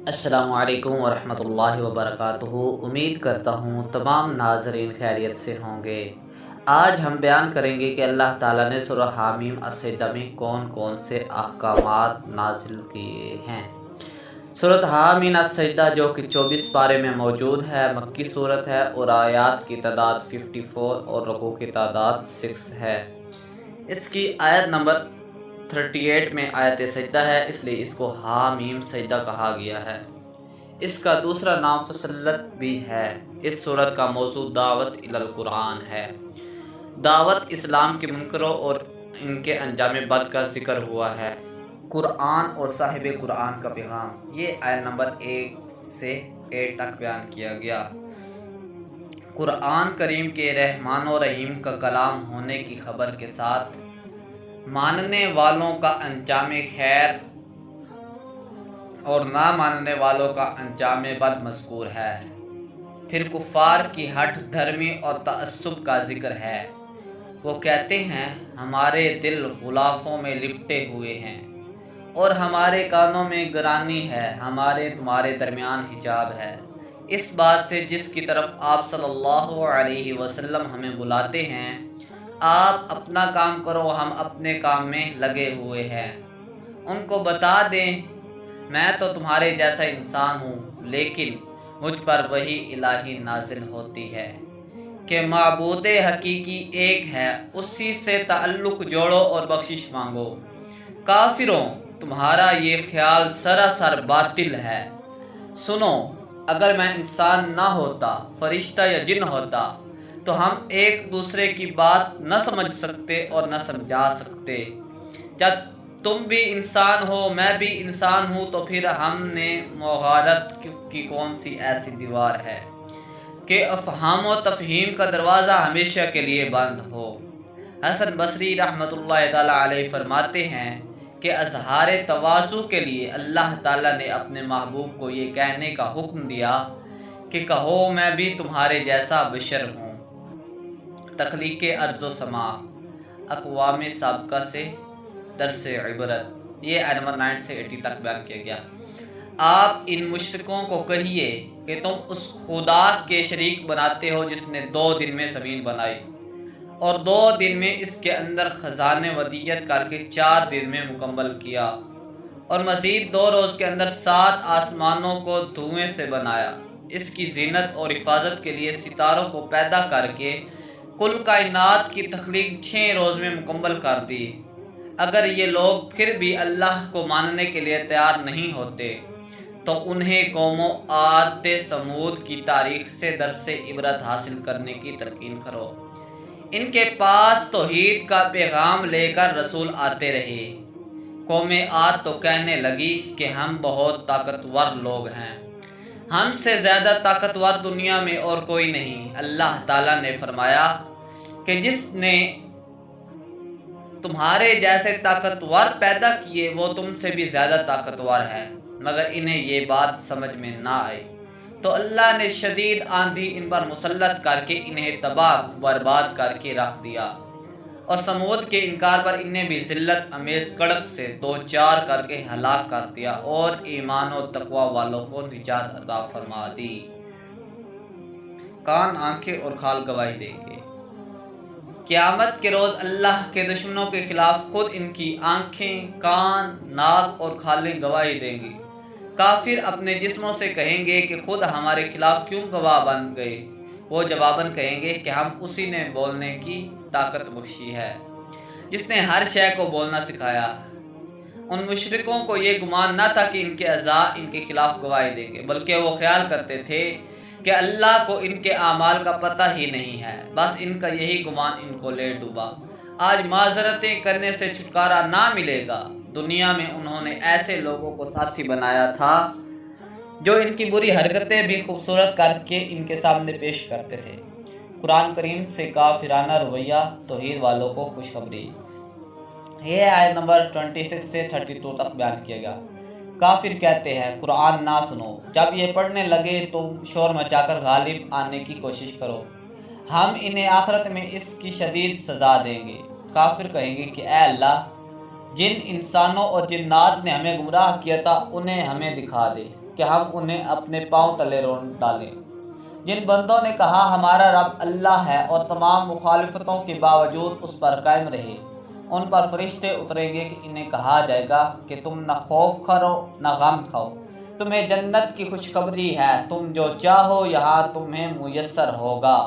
السلام علیکم ورحمۃ اللہ وبرکاتہ۔ امید کرتا ہوں تمام ناظرین خیریت سے ہوں گے۔ آج ہم بیان کریں گے کہ اللہ تعالیٰ نے سورہ حامیم السجدہ میں کون کون سے احکامات نازل کیے ہیں۔ سورۃ حامیم السجدہ جو کہ 24 پارے میں موجود ہے، مکی صورت ہے اور آیات کی تعداد 54 اور رکوع کی تعداد 6 ہے۔ اس کی آیت نمبر 38 میں آیت سجدہ ہے، اس لیے اس کو حامیم سجدہ کہا گیا ہے۔ اس کا دوسرا نام فصلت بھی ہے۔ اس سورت کا موضوع دعوت الی القرآن ہے۔ دعوت اسلام کے منکروں اور ان کے انجام بد کا ذکر ہوا ہے۔ قرآن اور صاحب قرآن کا پیغام، یہ آیت نمبر 1 سے 8 تک بیان کیا گیا۔ قرآن کریم کے رحمان و رحیم کا کلام ہونے کی خبر کے ساتھ ماننے والوں کا انجام خیر اور نہ ماننے والوں کا انجام بد مذکور ہے۔ پھر کفار کی ہٹ دھرمی اور تعصب کا ذکر ہے۔ وہ کہتے ہیں ہمارے دل غلافوں میں لپٹے ہوئے ہیں اور ہمارے کانوں میں گرانی ہے، ہمارے تمہارے درمیان حجاب ہے، اس بات سے جس کی طرف آپ صلی اللہ علیہ وسلم ہمیں بلاتے ہیں۔ آپ اپنا کام کرو، ہم اپنے کام میں لگے ہوئے ہیں۔ ان کو بتا دیں میں تو تمہارے جیسا انسان ہوں، لیکن مجھ پر وحی الہی نازل ہوتی ہے کہ معبود حقیقی ایک ہے، اسی سے تعلق جوڑو اور بخشش مانگو۔ کافروں، تمہارا یہ خیال سراسر باطل ہے۔ سنو، اگر میں انسان نہ ہوتا، فرشتہ یا جن ہوتا، تو ہم ایک دوسرے کی بات نہ سمجھ سکتے اور نہ سمجھا سکتے۔ جب تم بھی انسان ہو، میں بھی انسان ہوں، تو پھر ہم نے مغالطت کی کون سی ایسی دیوار ہے کہ افہام و تفہیم کا دروازہ ہمیشہ کے لیے بند ہو۔ حسن بصری رحمۃ اللہ تعالیٰ علیہ فرماتے ہیں کہ اظہار تواضع کے لیے اللہ تعالیٰ نے اپنے محبوب کو یہ کہنے کا حکم دیا کہ کہو میں بھی تمہارے جیسا بشر ہوں۔ تخلیق ارض و سما، اقوام سابقہ سے درس عبرت، یہ آیت نمبر 9 سے 80 تک بیان کیا گیا۔ آپ ان مشرکوں کو کہیے کہ تم اس خدا کے شریک بناتے ہو جس نے 2 دن میں زمین بنائی اور 2 دن میں اس کے اندر خزانے ودیعت کر کے 4 دن میں مکمل کیا، اور مزید 2 روز کے اندر 7 آسمانوں کو دھوئیں سے بنایا، اس کی زینت اور حفاظت کے لیے ستاروں کو پیدا کر کے کل کائنات کی تخلیق 6 روز میں مکمل کر دی۔ اگر یہ لوگ پھر بھی اللہ کو ماننے کے لیے تیار نہیں ہوتے تو انہیں قوموں عاد ثمود کی تاریخ سے درس عبرت حاصل کرنے کی تلقین کرو۔ ان کے پاس توحید کا پیغام لے کر رسول آتے رہے۔ قوم عاد تو کہنے لگی کہ ہم بہت طاقتور لوگ ہیں، ہم سے زیادہ طاقتور دنیا میں اور کوئی نہیں۔ اللہ تعالیٰ نے فرمایا کہ جس نے تمہارے جیسے طاقتور پیدا کیے وہ تم سے بھی زیادہ طاقتور ہے، مگر انہیں یہ بات سمجھ میں نہ آئی، تو اللہ نے شدید آندھی ان پر مسلط کر کے انہیں تباہ برباد کر کے رکھ دیا، اور سمود کے انکار پر انہیں بھی ذلت امیز کڑک سے 2 4 کر کے ہلاک کر دیا اور ایمان و تقوی والوں کو نجات عطا فرما دی۔ کان، آنکھیں اور کھال گواہی دیں گے۔ قیامت کے روز اللہ کے دشمنوں کے خلاف خود ان کی آنکھیں، کان، ناک اور کھالیں گواہی دیں گی۔ کافر اپنے جسموں سے کہیں گے کہ خود ہمارے خلاف کیوں گواہ بن گئے؟ وہ جواباً کہیں گے کہ ہم اسی نے بولنے کی طاقت بخشی ہے جس نے ہر شے کو بولنا سکھایا۔ ان مشرکوں کو یہ گمان نہ تھا کہ ان کے اعضاء ان کے خلاف گواہی دیں گے، بلکہ وہ خیال کرتے تھے کہ اللہ کو ان کے اعمال کا پتہ ہی نہیں ہے، بس ان کا یہی گمان ان کو لے ڈوبا۔ آج معذرتیں کرنے سے چھٹکارا نہ ملے گا۔ دنیا میں انہوں نے ایسے لوگوں کو ساتھی بنایا تھا جو ان کی بری حرکتیں بھی خوبصورت کر کے ان کے سامنے پیش کرتے تھے۔ قرآن کریم سے کافرانہ رویہ، توحید والوں کو خوشخبری، یہ آیت نمبر 26 سے 32 تک بیان کیا گیا۔ کافر کہتے ہیں قرآن نہ سنو، جب یہ پڑھنے لگے تم شور مچا کر غالب آنے کی کوشش کرو، ہم انہیں آخرت میں اس کی شدید سزا دیں گے۔ کافر کہیں گے کہ اے اللہ، جن انسانوں اور جنات نے ہمیں گمراہ کیا تھا انہیں ہمیں دکھا دے، کہ ہم انہیں اپنے پاؤں تلے رون ڈالیں۔ جن بندوں نے کہا ہمارا رب اللہ ہے اور تمام مخالفتوں کے باوجود اس پر قائم رہے، ان پر فرشتے اتریں گے کہ انہیں کہا جائے گا کہ تم نہ خوف کرو نہ غم کھاؤ، تمہیں جنت کی خوشخبری ہے، تم جو چاہو یہاں تمہیں میسر ہوگا،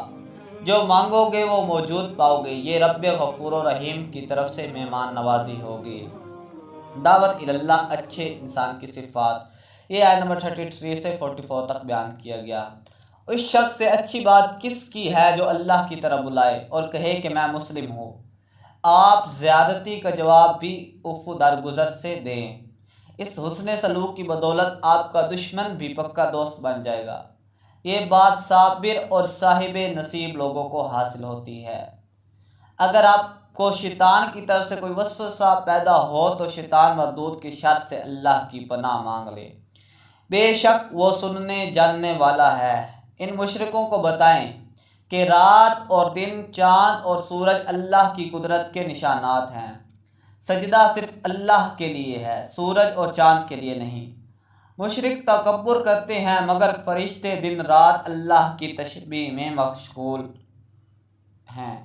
جو مانگو گے وہ موجود پاؤ گے، یہ رب غفور و رحیم کی طرف سے مہمان نوازی ہوگی۔ دعوت اللہ اچھے انسان کی صفات، یہ آیت نمبر 33 سے 44 تک بیان کیا گیا۔ اس شخص سے اچھی بات کس کی ہے جو اللہ کی طرف بلائے اور کہے کہ میں مسلم ہوں۔ آپ زیادتی کا جواب بھی عفو درگزر سے دیں، اس حسن سلوک کی بدولت آپ کا دشمن بھی پکا دوست بن جائے گا۔ یہ بات صابر اور صاحب نصیب لوگوں کو حاصل ہوتی ہے۔ اگر آپ کو شیطان کی طرف سے کوئی وسوسہ پیدا ہو تو شیطان مردود کی شر سے اللہ کی پناہ مانگ لے، بے شک وہ سننے جاننے والا ہے۔ ان مشرکوں کو بتائیں کہ رات اور دن، چاند اور سورج اللہ کی قدرت کے نشانات ہیں، سجدہ صرف اللہ کے لیے ہے، سورج اور چاند کے لیے نہیں۔ مشرک تکبر کرتے ہیں مگر فرشتے دن رات اللہ کی تسبیح میں مشغول ہیں۔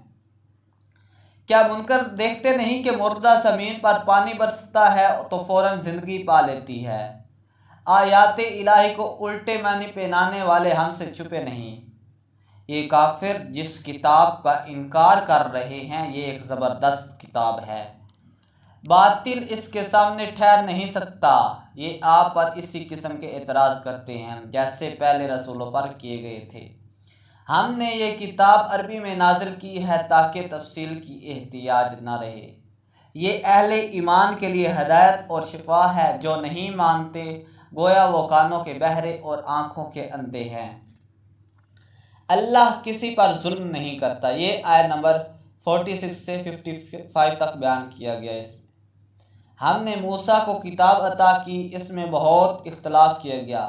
کیا منکر دیکھتے نہیں کہ مردہ زمین پر پانی برستا ہے تو فوراً زندگی پا لیتی ہے؟ آیات الہی کو الٹے معنی پہنانے والے ہم سے چھپے نہیں۔ یہ کافر جس کتاب کا انکار کر رہے ہیں یہ ایک زبردست کتاب ہے، باطل اس کے سامنے ٹھہر نہیں سکتا۔ یہ آپ پر اسی قسم کے اعتراض کرتے ہیں جیسے پہلے رسولوں پر کیے گئے تھے۔ ہم نے یہ کتاب عربی میں نازل کی ہے تاکہ تفصیل کی احتیاج نہ رہے۔ یہ اہل ایمان کے لیے ہدایت اور شفا ہے، جو نہیں مانتے گویا وہ کانوں کے بہرے اور آنکھوں کے اندھے ہیں۔ اللہ کسی پر ظلم نہیں کرتا، یہ آیت نمبر 46 سے 55 تک بیان کیا گیا۔ اس میں ہم نے موسیٰ کو کتاب عطا کی، اس میں بہت اختلاف کیا گیا۔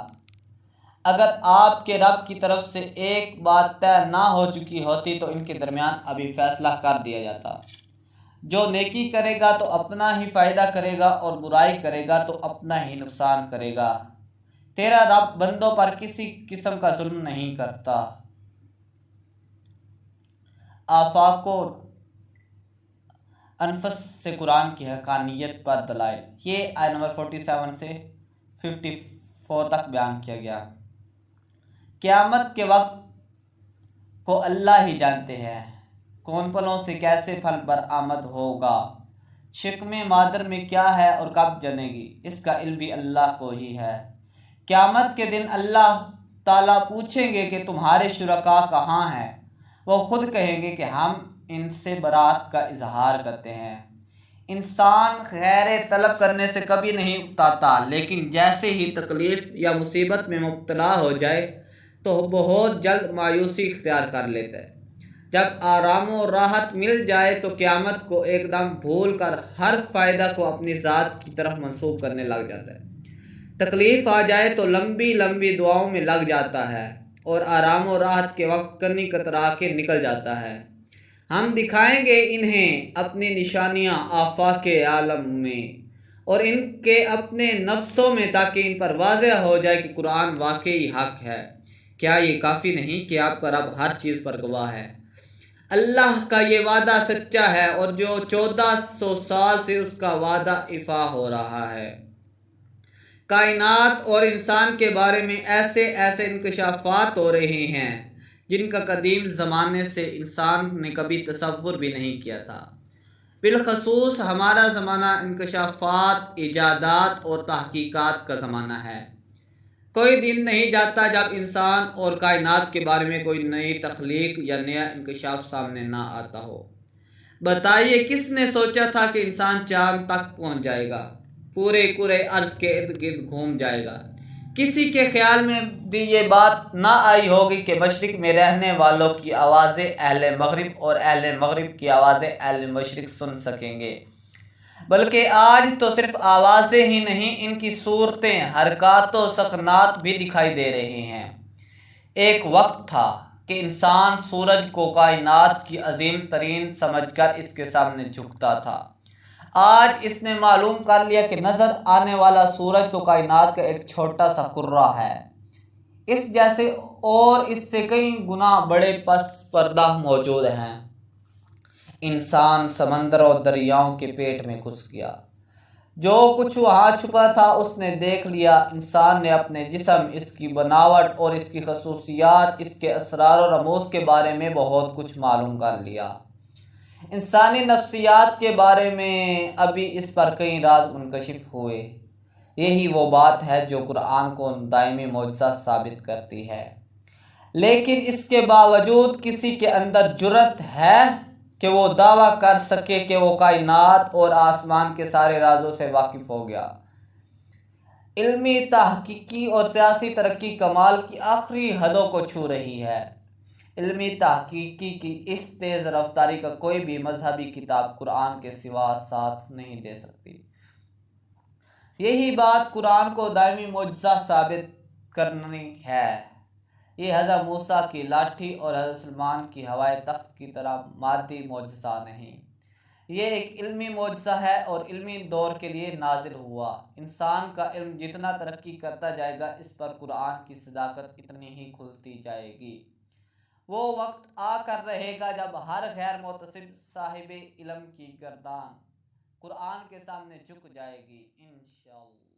اگر آپ کے رب کی طرف سے ایک بات طے نہ ہو چکی ہوتی تو ان کے درمیان ابھی فیصلہ کر دیا جاتا۔ جو نیکی کرے گا تو اپنا ہی فائدہ کرے گا اور برائی کرے گا تو اپنا ہی نقصان کرے گا۔ تیرا رب بندوں پر کسی قسم کا ظلم نہیں کرتا۔ آفاق و انفس سے قرآن کی حقانیت پر دلائل، یہ آیت نمبر 47 سے 54 تک بیان کیا گیا۔ قیامت کے وقت کو اللہ ہی جانتے ہیں، کون پلوں سے کیسے پھل برآمد ہوگا، شکم مادر میں کیا ہے اور کب جنے گی، اس کا علم بھی اللہ کو ہی ہے۔ قیامت کے دن اللہ تعالیٰ پوچھیں گے کہ تمہارے شرکاء کہاں ہیں؟ وہ خود کہیں گے کہ ہم ان سے برات کا اظہار کرتے ہیں۔ انسان خیر طلب کرنے سے کبھی نہیں اکتاتا، لیکن جیسے ہی تکلیف یا مصیبت میں مبتلا ہو جائے تو بہت جلد مایوسی اختیار کر لیتا ہے۔ جب آرام و راحت مل جائے تو قیامت کو ایک دم بھول کر ہر فائدہ کو اپنی ذات کی طرف منسوب کرنے لگ جاتا ہے۔ تکلیف آ جائے تو لمبی لمبی دعاؤں میں لگ جاتا ہے اور آرام و راحت کے وقت کنی کترا کے نکل جاتا ہے۔ ہم دکھائیں گے انہیں اپنی نشانیاں آفاق عالم میں اور ان کے اپنے نفسوں میں تاکہ ان پر واضح ہو جائے کہ قرآن واقعی حق ہے۔ کیا یہ کافی نہیں کہ آپ کا رب ہر چیز پر گواہ ہے؟ اللہ کا یہ وعدہ سچا ہے اور جو 1400 سال سے اس کا وعدہ ایفا ہو رہا ہے۔ کائنات اور انسان کے بارے میں ایسے ایسے انکشافات ہو رہے ہیں جن کا قدیم زمانے سے انسان نے کبھی تصور بھی نہیں کیا تھا۔ بالخصوص ہمارا زمانہ انکشافات، ایجادات اور تحقیقات کا زمانہ ہے۔ کوئی دن نہیں جاتا جب انسان اور کائنات کے بارے میں کوئی نئی تخلیق یا نیا انکشاف سامنے نہ آتا ہو۔ بتائیے کس نے سوچا تھا کہ انسان چاند تک پہنچ جائے گا، پورے ارض کے ارد گرد گھوم جائے گا؟ کسی کے خیال میں بھی یہ بات نہ آئی ہوگی کہ مشرق میں رہنے والوں کی آوازیں اہل مغرب اور اہل مغرب کی آوازیں اہل مشرق سن سکیں گے۔ بلکہ آج تو صرف آوازیں ہی نہیں، ان کی صورتیں، حرکات و سکنات بھی دکھائی دے رہے ہیں۔ ایک وقت تھا کہ انسان سورج کو کائنات کی عظیم ترین سمجھ کر اس کے سامنے جھکتا تھا۔ آج اس نے معلوم کر لیا کہ نظر آنے والا سورج تو کائنات کا ایک چھوٹا سا کرہ ہے، اس جیسے اور اس سے کئی گنا بڑے پس پردہ موجود ہیں۔ انسان سمندر اور دریاؤں کے پیٹ میں گھس گیا، جو کچھ وہاں چھپا تھا اس نے دیکھ لیا۔ انسان نے اپنے جسم، اس کی بناوٹ اور اس کی خصوصیات، اس کے اسرار و رموز کے بارے میں بہت کچھ معلوم کر لیا۔ انسانی نفسیات کے بارے میں ابھی اس پر کئی راز منکشف ہوئے۔ یہی وہ بات ہے جو قرآن کو دائمی معجزہ ثابت کرتی ہے۔ لیکن اس کے باوجود کسی کے اندر جرأت ہے کہ وہ دعویٰ کر سکے کہ وہ کائنات اور آسمان کے سارے رازوں سے واقف ہو گیا۔ علمی، تحقیقی اور سیاسی ترقی کمال کی آخری حدوں کو چھو رہی ہے۔ علمی تحقیقی کی اس تیز رفتاری کا کوئی بھی مذہبی کتاب قرآن کے سوا ساتھ نہیں دے سکتی۔ یہی بات قرآن کو دائمی معجزہ ثابت کرنی ہے۔ یہ حضرت موسیٰ کی لاٹھی اور حضرت سلیمان کی ہوائے تخت کی طرح مادی معجزہ نہیں، یہ ایک علمی معجزہ ہے اور علمی دور کے لیے نازل ہوا۔ انسان کا علم جتنا ترقی کرتا جائے گا، اس پر قرآن کی صداقت اتنی ہی کھلتی جائے گی۔ وہ وقت آ کر رہے گا جب ہر غیر متصب صاحب علم کی گردان قرآن کے سامنے جھک جائے گی، انشاءاللہ۔